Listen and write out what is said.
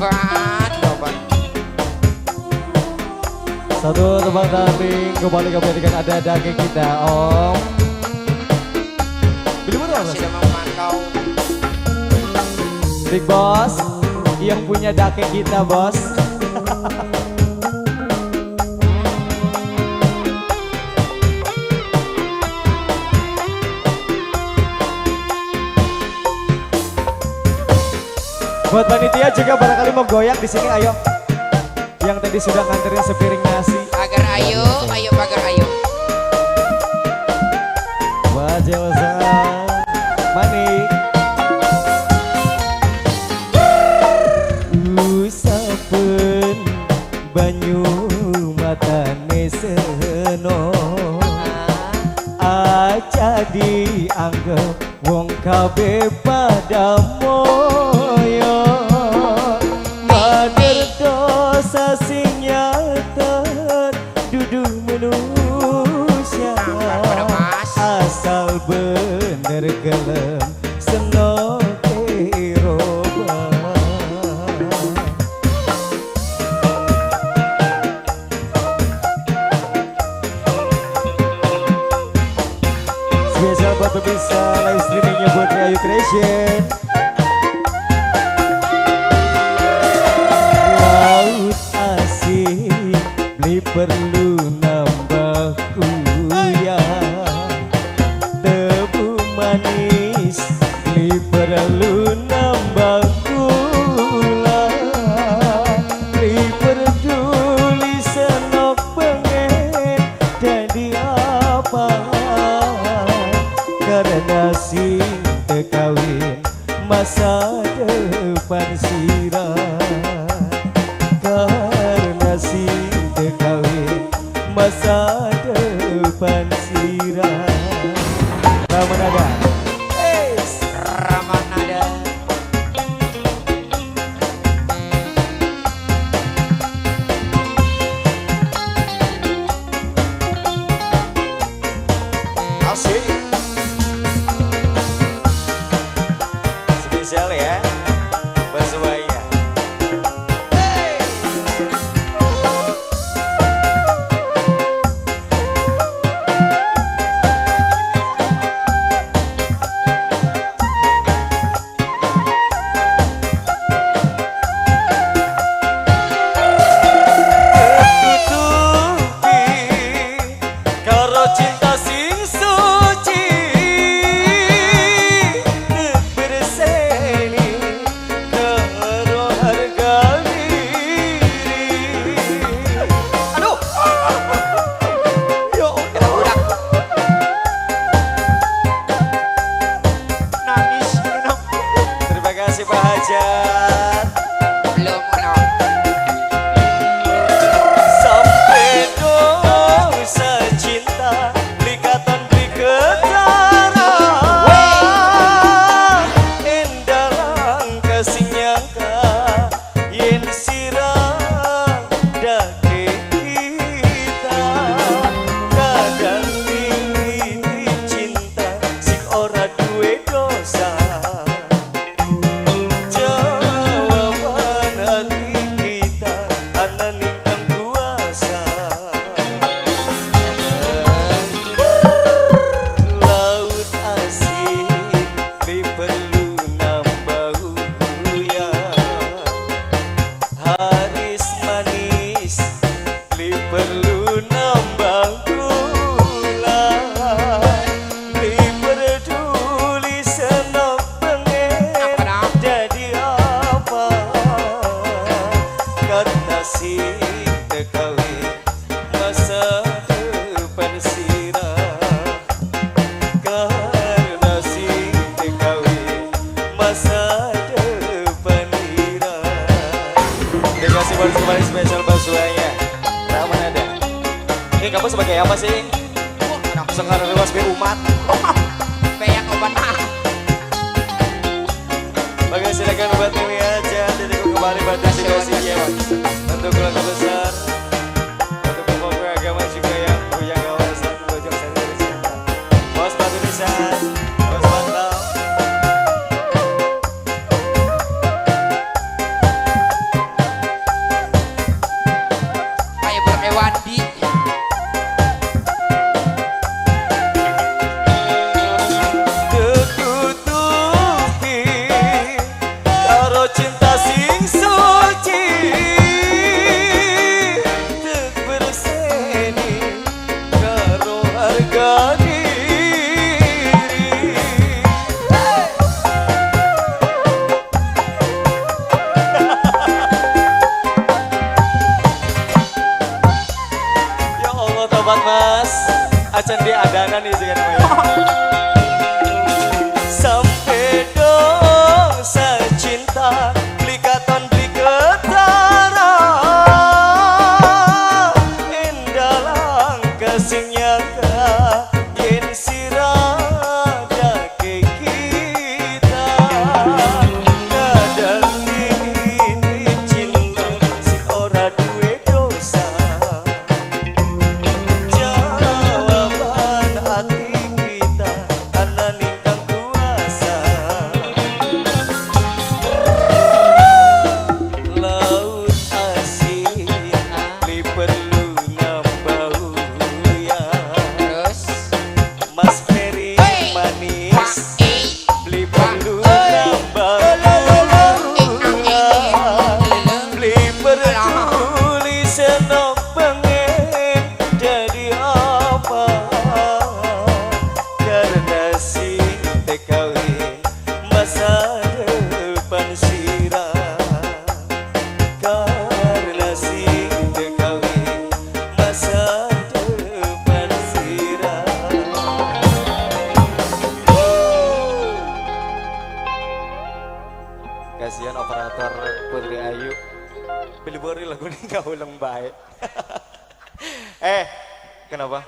Obat. Satu tebang tamping kembali dengan ada daging kita Om. Beli betul Mas? Sudah memantau. Big Boss yang punya daging kita bos. Buat panitia juga barangkali mau goyang di sini, ayo. Yang tadi sudah nganterin sepiring nasi. Agar ayo, pagar ayo. Wajah manik. Usapen banyu matane seno. Aja dianggap wong kabeh pada moyo. Mader dosa sing nyata dudu manusia. Asal bener gelem seno keroba. Spesial buat pemirsa live streamingnya buat Ayu Creation. Laut asing beli perlu nambah kuyang. Tebu manis beli perlu nambah gula. Beli peduli senok pengen jadi apa. Karena si tekawin masa depan sirah. Karena si tekawin masa depan sirah. Ramanada Ramanada. asik. Spesial ya buat semuanya. Karo cinta sing suci berseni karo harga diri. Aduh, ya udah Nangis minum. terima kasih Pak Hajat. Belum minum. Sampai dosa cinta likatan berketara. Endah langkah sing nyangka yen sirah dake kita. Kadang milih cinta sing ora duwe dosa. Jawaban hati kita ana ning kang kuasa. Laut asing beli perlu nambah uyang. Haris manis beli perlu nambah gula. Beli peduli senok pengen jadi apa. Karena si tekawin masa depan sirah. Karena si tekawin masa depan irah. Terima kasih buat kembali spesial basuhnya. Ramanada. Kamu sebagai apa sih? Sekarang luas be umat. Kayak obat. Bagi silakan buat Dewi aja. Jadi kembali pada situasinya untuk keluarga besar, untuk pemuka agama juga yang punya kawasan Bojong Sari Cinta. Bos Batu Nisan, Bos Mantap. Kasihan operator Putri Ayu. Beli lagu ini gak ulang baik. Kenapa?